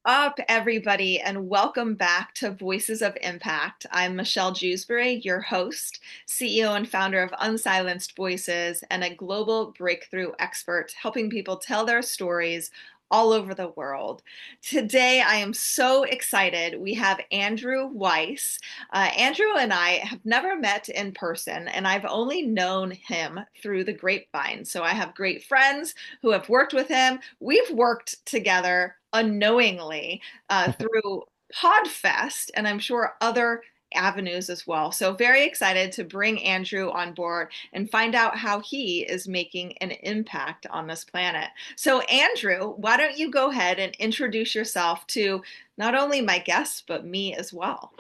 Up, everybody, and welcome back to Voices of Impact. I'm Michelle Jewsbury, your host, CEO and founder of Unsilenced Voices, and a global breakthrough expert helping people tell their stories all over the world. Today, I am so excited. We have Andrew Weiss. Andrew and I have never met in person, and I've only known him through the grapevine. So I have great friends who have worked with him. We've worked together unknowingly through Podfest, and I'm sure other avenues as well. So, very excited to bring Andrew on board and find out how he is making an impact on this planet. So, Andrew, why don't you go ahead and introduce yourself to not only my guests, but me as well?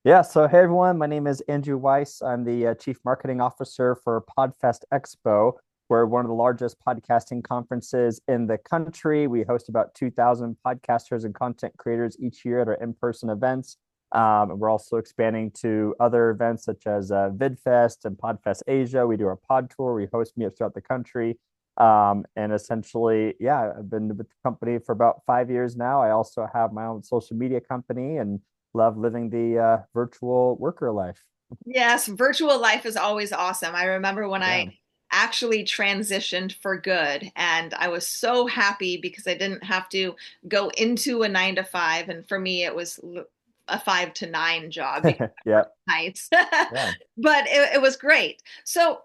Yeah, so hey everyone, my name is Andrew Weiss. I'm the Chief Marketing Officer for Podfest Expo. We're one of the largest podcasting conferences in the country. We host about 2,000 podcasters and content creators each year at our in-person events. And we're also expanding to other events such as VidFest and Podfest Asia. We do our pod tour. We host meetups throughout the country. And essentially, yeah, I've been with the company for about 5 years now. I also have my own social media company and love living the virtual worker life. Yes, virtual life is always awesome. I remember when I Yeah. actually transitioned for good, and I was so happy because I didn't have to go into a 9 to 5. And for me, it was a 5 to 9 job because I Yeah. worked nights, Yeah. but it was great. So,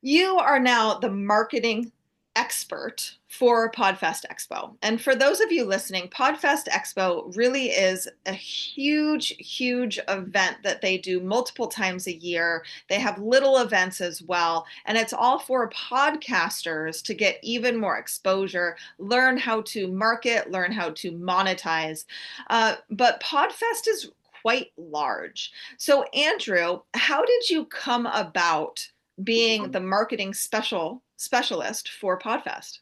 you are now the marketing expert for Podfest Expo. And for those of you listening, Podfest Expo really is a huge, huge event that they do multiple times a year. They have little events as well. And it's all for podcasters to get even more exposure, learn how to market, learn how to monetize. But Podfest is quite large. So, Andrew, how did you come about being the marketing specialist for Podfest?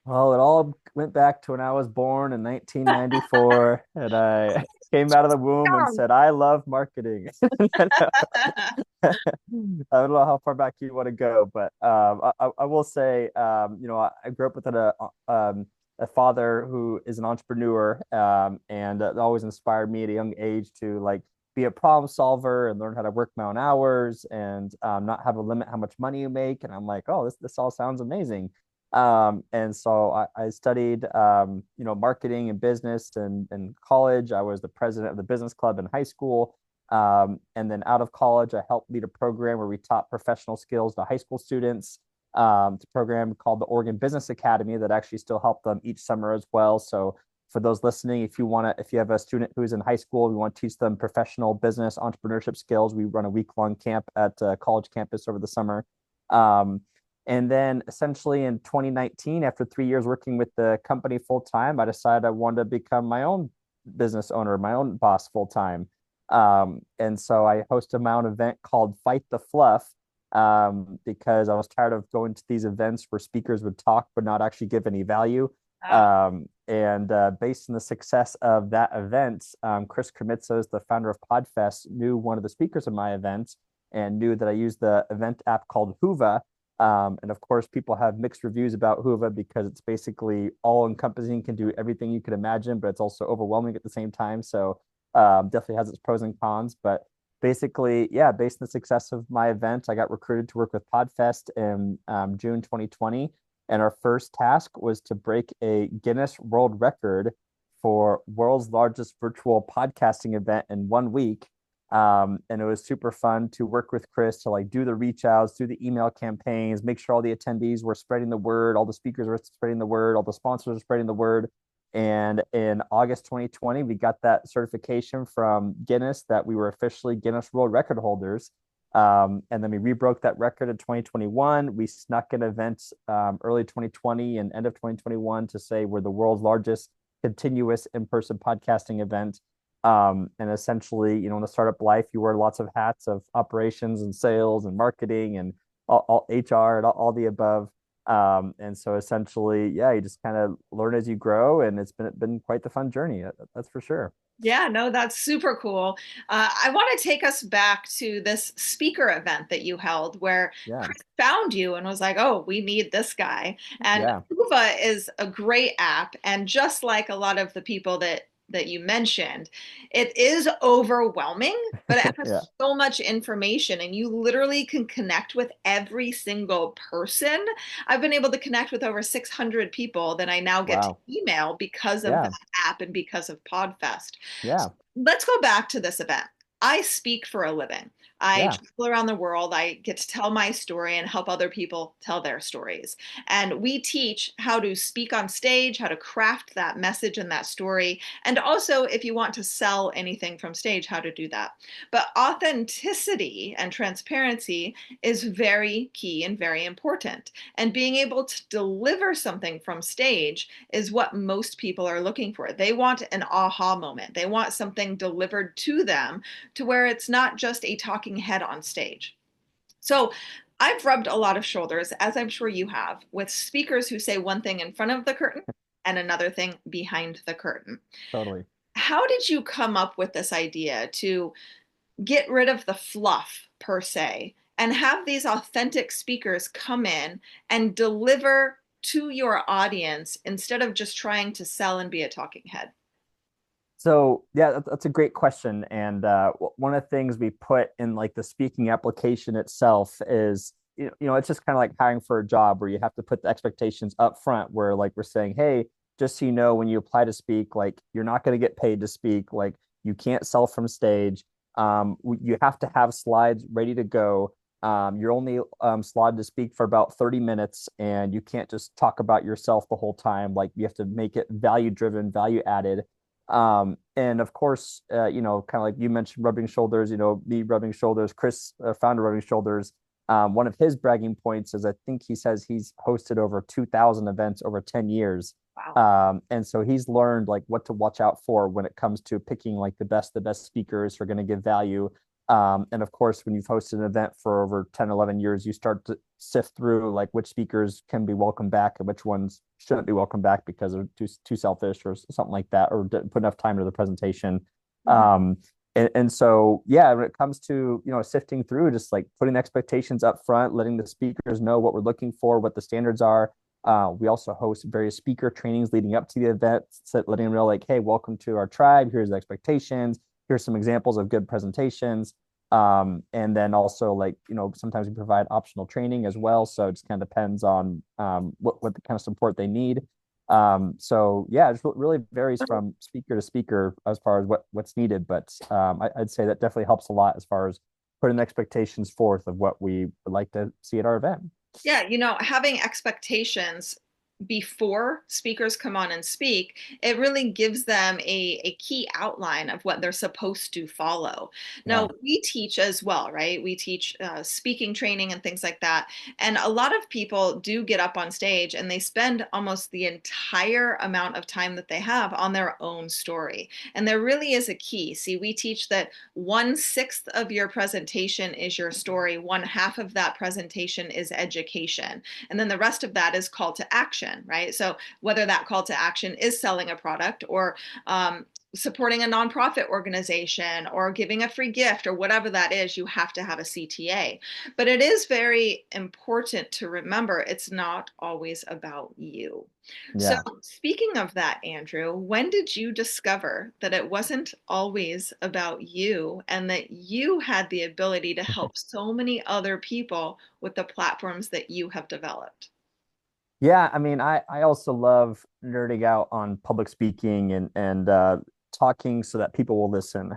Well, it all went back to when I was born in 1994, and I came out of the womb and Young. said, I love marketing. I don't know how far back you want to go, but I will say, I grew up with a father who is an entrepreneur, and that always inspired me at a young age to like be a problem solver and learn how to work my own hours and not have a limit how much money you make. And I'm like, oh, this all sounds amazing. And so I studied, marketing and business and in college. I was the president of the business club in high school. And then out of college, I helped lead a program where we taught professional skills to high school students. It's a program called the Oregon Business Academy that actually still help them each summer as well. So for those listening, if you have a student who's in high school, we want to teach them professional business entrepreneurship skills. We run a week-long camp at college campus over the summer. Um, and then essentially in 2019, after 3 years working with the company full time, I decided I wanted to become my own business owner, my own boss full time. And so I hosted my own event called Fight the Fluff, because I was tired of going to these events where speakers would talk but not actually give any value. And based on the success of that event, Chris Krimitsos, the founder of Podfest, knew one of the speakers of my event and knew that I used the event app called Hoova. And of course, people have mixed reviews about Hoova because it's basically all encompassing, can do everything you could imagine, but it's also overwhelming at the same time. So definitely has its pros and cons. But basically, yeah, based on the success of my event, I got recruited to work with Podfest in June 2020. And our first task was to break a Guinness World Record for world's largest virtual podcasting event in 1 week. And it was super fun to work with Chris to like do the reach outs, do the email campaigns, make sure all the attendees were spreading the word, all the speakers were spreading the word, all the sponsors were spreading the word. And in August 2020, we got that certification from Guinness that we were officially Guinness World Record holders. And then we rebroke that record in 2021. We snuck an event early 2020 and end of 2021 to say we're the world's largest continuous in-person podcasting event. And essentially, in the startup life, you wear lots of hats of operations and sales and marketing and all HR and all the above. And so essentially, yeah, you just kind of learn as you grow, and it's been quite the fun journey. That's for sure. Yeah, no, that's super cool. I want to take us back to this speaker event that you held where Yeah, Chris found you and was like, oh, we need this guy. And yeah, Uva is a great app. And just like a lot of the people that you mentioned, it is overwhelming, but it yeah. has so much information and you literally can connect with every single person. I've been able to connect with over 600 people that I now get to Wow. email because of Yeah, that app and because of Podfest. yeah, Let's go back to this event. I speak for a living. I yeah. travel around the world. I get to tell my story and help other people tell their stories. And we teach how to speak on stage, how to craft that message and that story. And also, if you want to sell anything from stage, how to do that. But authenticity and transparency is very key and very important. And being able to deliver something from stage is what most people are looking for. They want an aha moment. They want something delivered to them to where it's not just a talking head on stage. So I've rubbed a lot of shoulders, as I'm sure you have, with speakers who say one thing in front of the curtain and another thing behind the curtain. Totally. How did you come up with this idea to get rid of the fluff per se and have these authentic speakers come in and deliver to your audience instead of just trying to sell and be a talking head? So yeah, that's a great question. And one of the things we put in like the speaking application itself is, it's just kind of like hiring for a job where you have to put the expectations up front, where like we're saying, hey, just so you know, when you apply to speak, like you're not going to get paid to speak, like you can't sell from stage. You have to have slides ready to go. You're only slotted to speak for about 30 minutes, and you can't just talk about yourself the whole time. Like you have to make it value driven, value added. And of course, kind of like you mentioned, rubbing shoulders, me rubbing shoulders, Chris, founder rubbing shoulders. One of his bragging points is I think he says he's hosted over 2,000 events over 10 years. Wow. And so he's learned like what to watch out for when it comes to picking like the best speakers who are going to give value. And of course, when you've hosted an event for over 10, 11 years, you start to sift through like which speakers can be welcome back and which ones shouldn't be welcome back because they're too selfish or something like that, or didn't put enough time into the presentation. Mhm. And so, yeah, when it comes to, sifting through, just like putting expectations up front, letting the speakers know what we're looking for, what the standards are. We also host various speaker trainings leading up to the event, so letting them know like, hey, welcome to our tribe. Here's the expectations. Here's some examples of good presentations. And then also like, sometimes we provide optional training as well. So it just kind of depends on what the kind of support they need. So yeah, it really varies from speaker to speaker as far as what's needed. But I'd say that definitely helps a lot as far as putting expectations forth of what we would like to see at our event. Yeah, having expectations before speakers come on and speak, it really gives them a key outline of what they're supposed to follow. Now, Yeah. we teach as well, right? We teach speaking training and things like that. And a lot of people do get up on stage and they spend almost the entire amount of time that they have on their own story. And there really is a key. See, we teach that 1/6 of your presentation is your story, one half of that presentation is education. And then the rest of that is call to action, right? So whether that call to action is selling a product or supporting a nonprofit organization or giving a free gift or whatever that is, you have to have a CTA. But it is very important to remember it's not always about you. So, Yeah. speaking of that, Andrew, when did you discover that it wasn't always about you and that you had the ability to help so many other people with the platforms that you have developed? Yeah, I mean, I also love nerding out on public speaking and talking so that people will listen.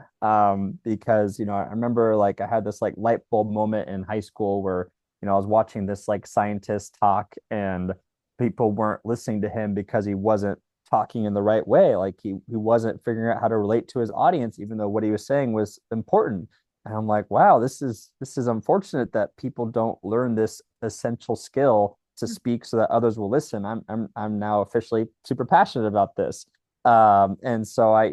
Because I remember like I had this like light bulb moment in high school where I was watching this like scientist talk and people weren't listening to him because he wasn't talking in the right way. Like he wasn't figuring out how to relate to his audience, even though what he was saying was important. And I'm like, wow, this is unfortunate that people don't learn this essential skill to speak so that others will listen. I'm now officially super passionate about this. And so I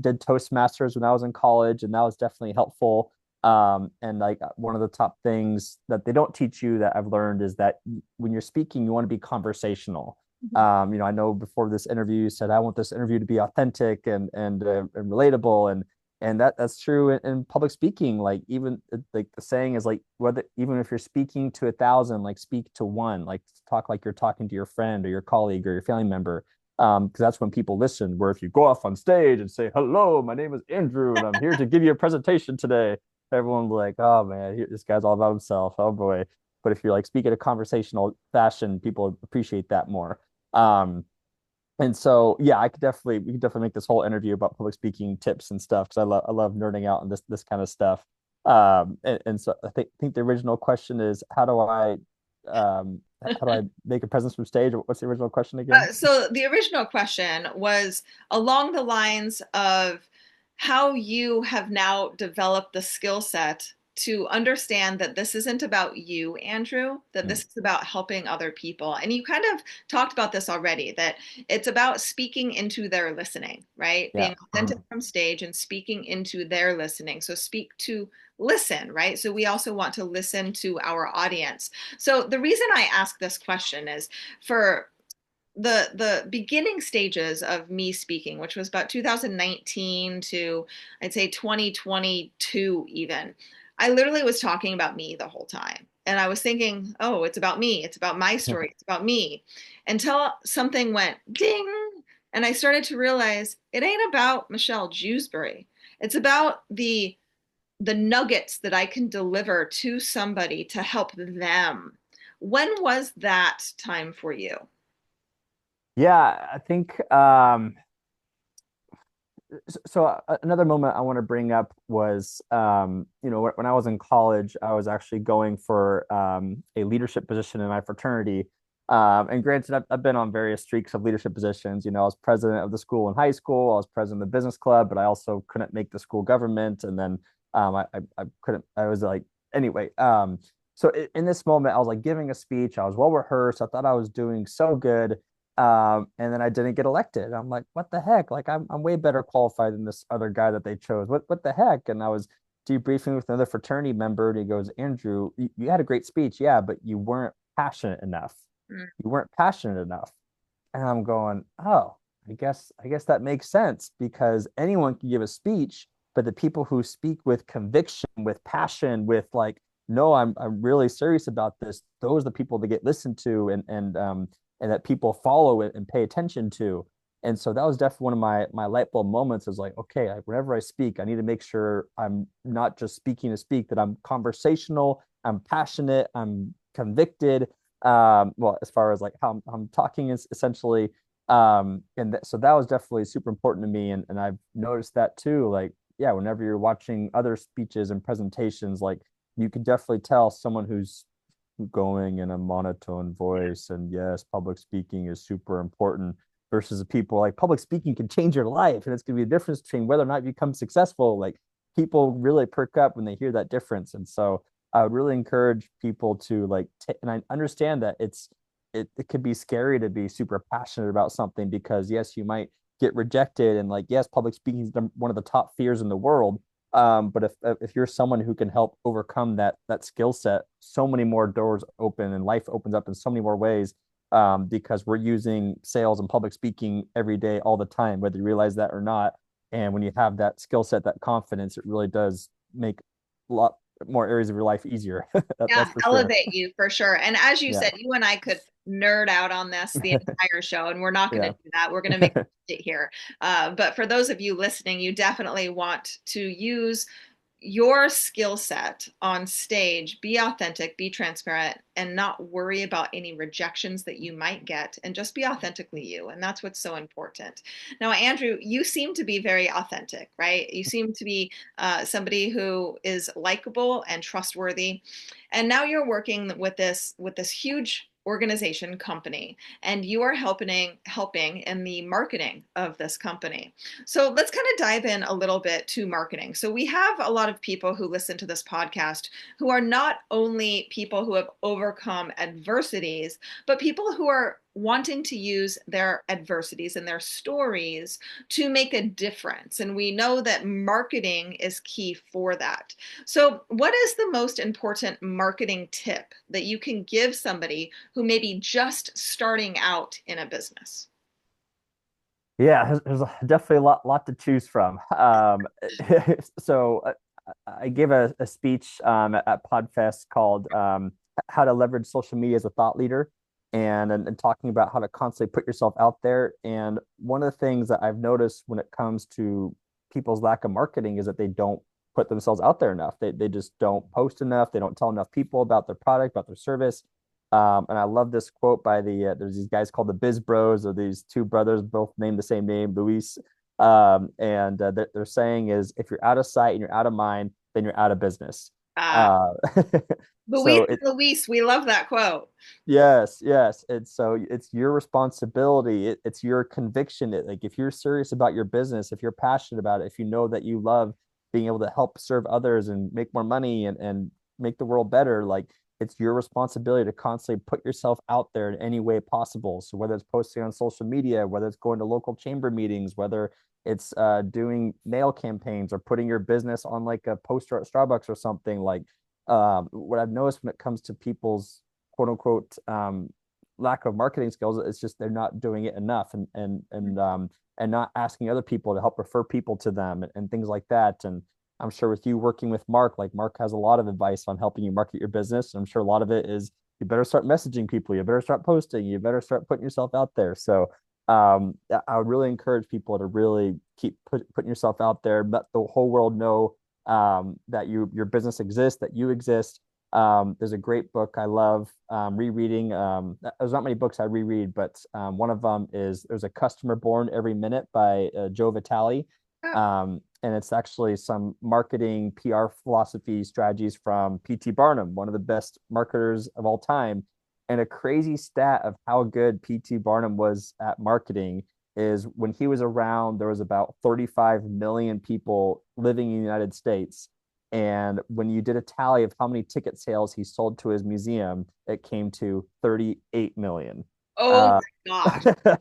did Toastmasters when I was in college, and that was definitely helpful. And like one of the top things that they don't teach you that I've learned is that when you're speaking, you want to be conversational. I know before this interview, you said I want this interview to be authentic and relatable, and that's true in public speaking. Like even like the saying is like whether even if you're speaking to 1,000, like speak to one, like talk like you're talking to your friend or your colleague or your family member. Because that's when people listen. Where if you go off on stage and say, "Hello, my name is Andrew, and I'm here to give you a presentation today," everyone's like, "Oh man, this guy's all about himself. Oh boy." But if you're like speaking a conversational fashion, people appreciate that more. Um, and so yeah, we could definitely make this whole interview about public speaking tips and stuff because I love nerding out on this kind of stuff. And so I think the original question is how do I make a presence from stage? What's the original question again? So the original question was along the lines of how you have now developed the skill set to understand that this isn't about you, Andrew, that Mm, this is about helping other people. And you kind of talked about this already, that it's about speaking into their listening, right? yeah. Being authentic from stage and speaking into their listening. So speak to listen, right? So we also want to listen to our audience. So the reason I ask this question is for the beginning stages of me speaking, which was about 2019 to I'd say 2022 even, I literally was talking about me the whole time. And I was thinking, oh, it's about me. It's about my story. It's about me. Until something went ding. And I started to realize it ain't about Michelle Jewsbury. It's about the nuggets that I can deliver to somebody to help them. When was that time for you? Yeah, I think another moment I want to bring up was when I was in college, I was actually going for a leadership position in my fraternity. And granted, I've been on various streaks of leadership positions. I was president of the school in high school, I was president of the business club, but I also couldn't make the school government. And then I couldn't, I was like, anyway. So in this moment, I was like giving a speech. I was well rehearsed. I thought I was doing so good. And then I didn't get elected. I'm like, what the heck? Like I'm way better qualified than this other guy that they chose. What the heck? And I was debriefing with another fraternity member, and he goes, Andrew, you had a great speech, yeah, but you weren't passionate enough. Mm. You weren't passionate enough. And I'm going, oh, I guess that makes sense because anyone can give a speech, but the people who speak with conviction, with passion, with like, no, I'm really serious about this, those are the people that get listened to and that people follow it and pay attention to. And so that was definitely one of my light bulb moments is like, okay, whenever I speak, I need to make sure I'm not just speaking to speak, that I'm conversational, I'm passionate, I'm convicted. Well, as far as like how I'm talking is essentially. So that was definitely super important to me. And I've noticed that too. Like, yeah, whenever you're watching other speeches and presentations, like you can definitely tell someone who's going in a monotone voice. And yes, public speaking is super important versus the people like public speaking can change your life. And it's going to be a difference between whether or not you become successful. Like people really perk up when they hear that difference. And so I would really encourage people to like, and I understand that it could be scary to be super passionate about something because yes, you might get rejected. And like, yes, public speaking is one of the top fears in the world. But if you're someone who can help overcome that skill set, so many more doors open and life opens up in so many more ways. Because we're using sales and public speaking every day, all the time, whether you realize that or not. And when you have that skill set, that confidence, it really does make a lot more areas of your life easier. Yeah, That's for sure. elevate you for sure. And as you Yeah. said, you and I could nerd out on this the entire show, and we're not going to Yeah. do that. We're going to make it here. But for those of you listening, you definitely want to use your skill set on stage, be authentic, be transparent, and not worry about any rejections that you might get, and just be authentically you. And that's what's so important. Now, Andrew, you seem to be very authentic, right? You seem to be somebody who is likable and trustworthy. And now you're working with this huge organization company, and you are helping in the marketing of this company. So let's kind of dive in a little bit to marketing. So we have a lot of people who listen to this podcast who are not only people who have overcome adversities, but people who are wanting to use their adversities and their stories to make a difference. And we know that marketing is key for that. So, what is the most important marketing tip that you can give somebody who may be just starting out in a business? Yeah, there's definitely a lot to choose from. So I gave a speech at Podfest called "How to Leverage Social Media as a Thought Leader," and talking about how to constantly put yourself out there. And one of the things that I've noticed when it comes to people's lack of marketing is that they don't put themselves out there enough. They just don't post enough. They don't tell enough people about their product, about their service. And I love this quote by there's these guys called the Biz Bros, or these two brothers, both named the same name, Luis. And they're saying is if you're out of sight and you're out of mind, then you're out of business. Uh, Uh, Luis, so it, Luis, we love that quote. Yes, yes. It's your responsibility. It's your conviction. Like if you're serious about your business, if you're passionate about it, if you know that you love being able to help serve others and make more money and make the world better, like it's your responsibility to constantly put yourself out there in any way possible. So whether it's posting on social media, whether it's going to local chamber meetings, whether it's doing mail campaigns or putting your business on like a poster at Starbucks or something like what I've noticed when it comes to people's quote unquote lack of marketing skills, it's just they're not doing it enough and not asking other people to help refer people to them and things like that. And I'm sure with you working with Mark, like Mark has a lot of advice on helping you market your business. I'm sure a lot of it is you better start messaging people, you better start posting, you better start putting yourself out there. So I would really encourage people to really keep putting yourself out there, let the whole world know that your business exists, that you exist. There's a great book I love rereading. There's not many books I reread, but one of them is There's a Customer Born Every Minute by Joe Vitale. Oh, And it's actually some marketing PR philosophy strategies from P.T. Barnum, one of the best marketers of all time. And a crazy stat of how good P.T. Barnum was at marketing is when he was around, there was about 35 million people living in the United States. And when you did a tally of how many ticket sales he sold to his museum, it came to 38 million. oh Uh, my gosh.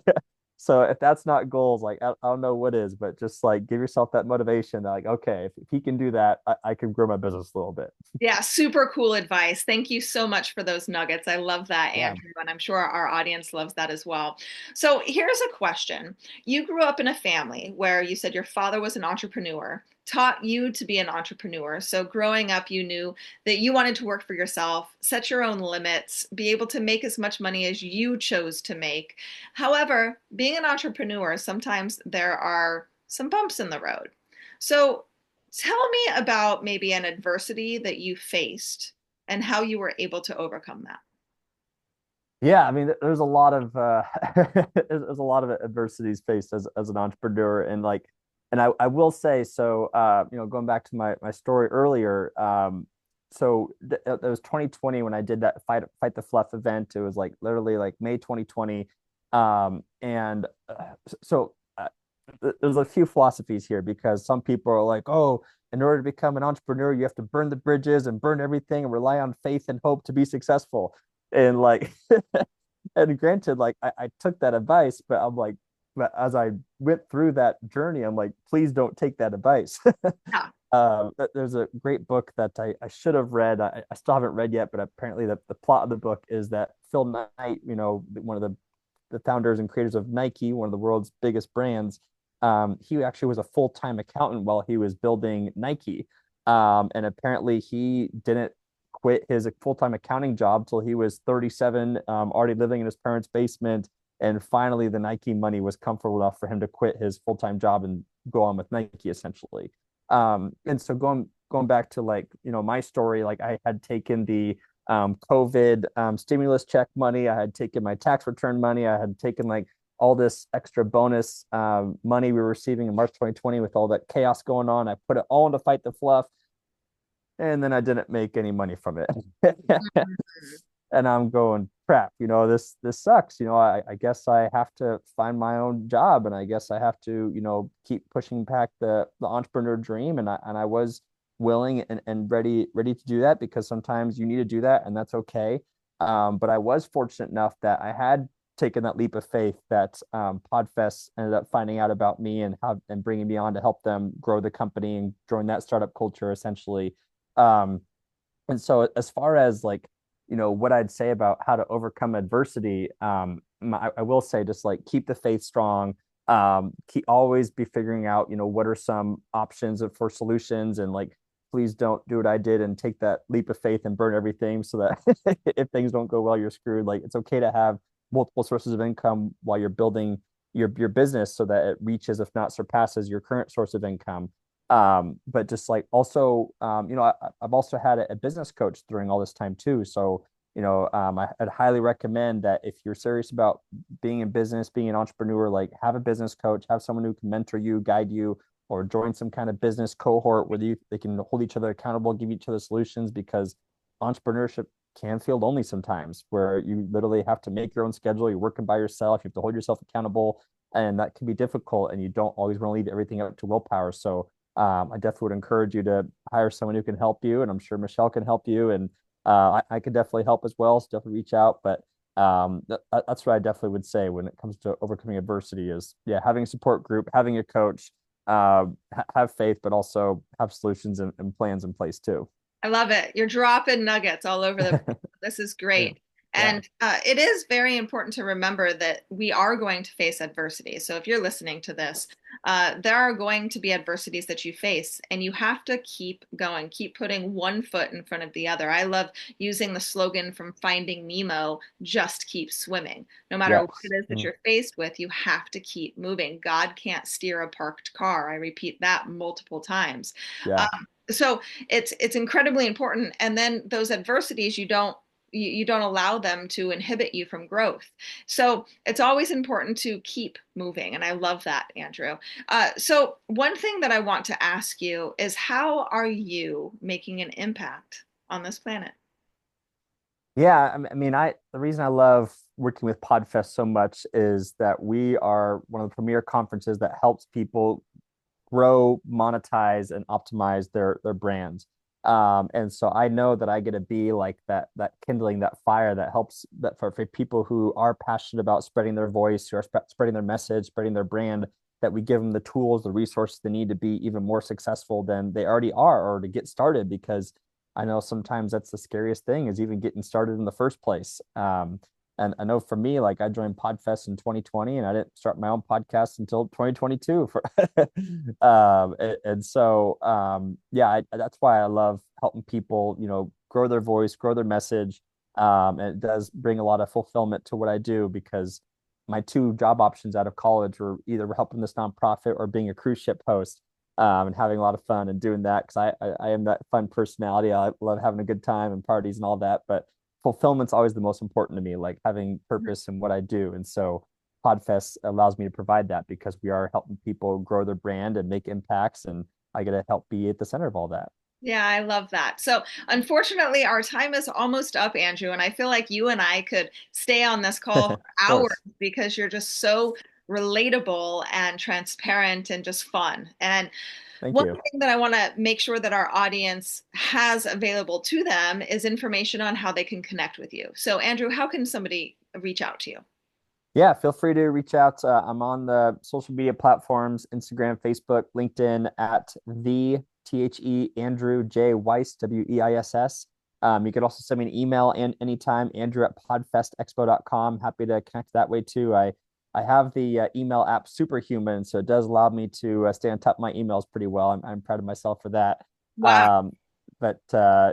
so if that's not goals, like I don't know what is, but just like give yourself that motivation that like, okay, if he can do that, I can grow my business a little bit. Yeah, super cool advice. Thank you so much for those nuggets. I love that, Yeah. Andrew, and I'm sure our audience loves that as well. So, here's a question. You grew up in a family where you said your father was an entrepreneur, taught you to be an entrepreneur. So, growing up, you knew that you wanted to work for yourself, set your own limits, be able to make as much money as you chose to make. However, being an entrepreneur, sometimes there are some bumps in the road. So, tell me about maybe an adversity that you faced and how you were able to overcome that. Yeah, I mean, there's a lot of there's a lot of adversities faced as an entrepreneur, and like, and I will say so. Going back to my story earlier, it was 2020 when I did that fight the fluff event. It was like literally like May 2020, and so there's a few philosophies here because some people are like, oh, in order to become an entrepreneur, you have to burn the bridges and burn everything and rely on faith and hope to be successful. And like, and granted, like I took that advice, but I'm like, but as I went through that journey, I'm like, please don't take that advice. Yeah. There's a great book that I should have read. I still haven't read yet, but apparently the plot of the book is that Phil Knight, one of the founders and creators of Nike, one of the world's biggest brands, he actually was a full-time accountant while he was building Nike. And apparently he didn't quit his full-time accounting job till he was 37, already living in his parents' basement. And finally, the Nike money was comfortable enough for him to quit his full-time job and go on with Nike essentially. And so going back to like, my story, like I had taken the COVID stimulus check money, I had taken my tax return money, I had taken like all this extra bonus money we were receiving in March 2020 with all that chaos going on. I put it all into Fight the Fluff, and then I didn't make any money from it. And I'm going, crap, this sucks. I guess I have to find my own job, and I guess I have to, keep pushing back the entrepreneur dream. And I was willing and ready to do that because sometimes you need to do that, and that's okay. But I was fortunate enough that I had taken that leap of faith that Podfest ended up finding out about me and bringing me on to help them grow the company and join that startup culture essentially. Um, and so as far as like, what I'd say about how to overcome adversity, I will say just like keep the faith strong. Keep always be figuring out, what are some options for solutions, and like please don't do what I did and take that leap of faith and burn everything so that if things don't go well, you're screwed. Like it's okay to have multiple sources of income while you're building your business so that it reaches, if not surpasses, your current source of income. But just like also, I've also had a business coach during all this time too. So, I'd highly recommend that if you're serious about being in business, being an entrepreneur, like have a business coach, have someone who can mentor you, guide you, or join some kind of business cohort where they can hold each other accountable, give each other solutions, because entrepreneurship can feel lonely sometimes, where you literally have to make your own schedule, you're working by yourself, you have to hold yourself accountable, and that can be difficult, and you don't always want to leave everything up to willpower. So I definitely would encourage you to hire someone who can help you, and I'm sure Michelle can help you, and I could definitely help as well. So definitely reach out. But that's what I definitely would say when it comes to overcoming adversity is, yeah, having a support group, having a coach, have faith, but also have solutions and plans in place too. I love it. You're dropping nuggets all over the place. This is Yeah. great. Yeah. And it is very important to remember that we are going to face adversity. So if you're listening to this, there are going to be adversities that you face, and you have to keep going, keep putting one foot in front of the other. I love using the slogan from Finding Nemo, just keep swimming. No matter what Yes. it is that you're faced with, you have to keep moving. God can't steer a parked car. I repeat that multiple times. Yeah. So it's incredibly important, and then those adversities you don't allow them to inhibit you from growth. So it's always important to keep moving, and I love that, Andrew. So one thing that I want to ask you is, how are you making an impact on this planet? Yeah, I mean, the reason I love working with Podfest so much is that we are one of the premier conferences that helps people grow, monetize, and optimize their brands. And so I know that I get to be like that kindling, that fire that helps that for people who are passionate about spreading their voice, who are spreading their message, spreading their brand, that we give them the tools, the resources they need to be even more successful than they already are, or to get started. Because I know sometimes that's the scariest thing is even getting started in the first place. And I know for me, like I joined Podfest in 2020 and I didn't start my own podcast until 2022 for and so yeah, that's why I love helping people, grow their voice, grow their message. And it does bring a lot of fulfillment to what I do, because my two job options out of college were either helping this nonprofit or being a cruise ship host. And having a lot of fun and doing that because I am that fun personality. I love having a good time and parties and all that. But fulfillment's always the most important to me, like having purpose in what I do. And so Podfest allows me to provide that because we are helping people grow their brand and make impacts. And I get to help be at the center of all that. Yeah, I love that. So, unfortunately, our time is almost up, Andrew, and I feel like you and I could stay on this call Of for hours course. because you're just so relatable and transparent and just fun. And Thank one you. thing that I want to make sure that our audience has available to them is information on how they can connect with you. So, Andrew, how can somebody reach out to you? Yeah, feel free to reach out. I'm on the social media platforms, Instagram, Facebook, LinkedIn at Andrew J Weiss, Weiss. You could also send me an email and anytime, Andrew at podfestexpo.com. Happy to connect that way too. I have the email app Superhuman, so it does allow me to stay on top of my emails pretty well. I'm proud of myself for that. Wow. But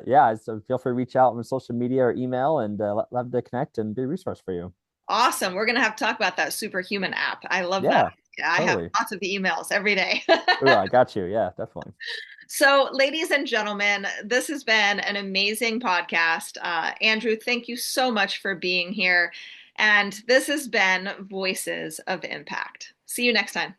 yeah, so feel free to reach out on social media or email, and love to connect and be a resource for you. Awesome. We're going to have to talk about that Superhuman app. I love that. Yeah, Yeah, I have totally. lots of emails every day. Oh, I got you. Yeah, definitely. So, ladies and gentlemen, this has been an amazing podcast. Andrew, thank you so much for being here. And this has been Voices of Impact. See you next time.